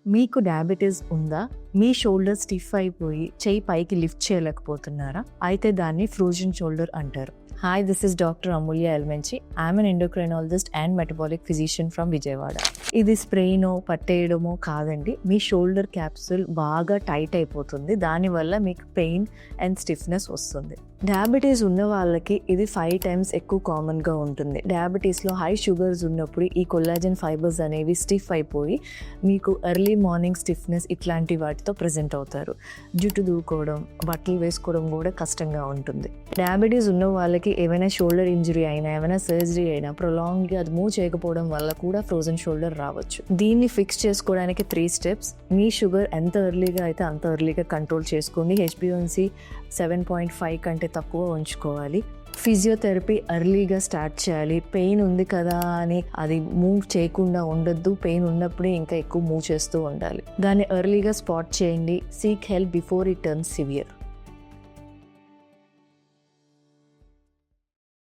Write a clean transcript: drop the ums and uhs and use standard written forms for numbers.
మీకు డయాబెటీస్ ఉందా? మీ shoulder stiff అయిపోయి చెయ్యి పైకి లిఫ్ట్ చేయలేకపోతున్నారా? అయితే దాన్ని ఫ్రోజన్ షోల్డర్ అంటారు. Hi, this is doctor Amulya Elmenchi. I'm an endocrinologist and metabolic physician from Vijayawada. ఇది స్ప్రేనో పట్టేయడమో కాదండి. మీ షోల్డర్ క్యాప్సూల్ బాగా టైట్ అయిపోతుంది. దానివల్ల మీకు పెయిన్ అండ్ స్టిఫ్నెస్ వస్తుంది. డయాబెటీస్ ఉన్న వాళ్ళకి ఇది 5 times ఎక్కువ కామన్గా ఉంటుంది. డయాబెటీస్లో హై షుగర్స్ ఉన్నప్పుడు ఈ కొల్లాజన్ ఫైబర్స్ అనేవి స్టిఫ్ అయిపోయి మీకు ఎర్లీ మార్నింగ్ స్టిఫ్నెస్ ఇట్లాంటి వాటితో ప్రజెంట్ అవుతారు. జుట్టు దూకోవడం, బట్టలు వేసుకోవడం కూడా కష్టంగా ఉంటుంది. డయాబెటీస్ ఉన్న వాళ్ళకి ఏమైనా షోల్డర్ ఇంజరీ అయినా, ఏమైనా సర్జరీ అయినా ప్రొలాంగ్గా అది మూవ్ చేయకపోవడం వల్ల కూడా ఫ్రోజన్ షోల్డర్ రావచ్చు. దీన్ని ఫిక్స్ చేసుకోవడానికి 3 steps. మీ షుగర్ ఎంత ఎర్లీగా అయితే అంత ఎర్లీగా కంట్రోల్ చేసుకోండి. HbA1c 7.5 కంటే తక్కువ ఉంచుకోవాలి. ఫిజియోథెరపీ ఎర్లీగా స్టార్ట్ చేయాలి. పెయిన్ ఉంది కదా అని అది మూవ్ చేయకుండా ఉండొద్దు. పెయిన్ ఉన్నప్పుడే ఇంకా ఎక్కువ మూవ్ చేస్తూ ఉండాలి. దాన్ని ఎర్లీగా స్పాట్ చేయండి. Seek help before it turns severe.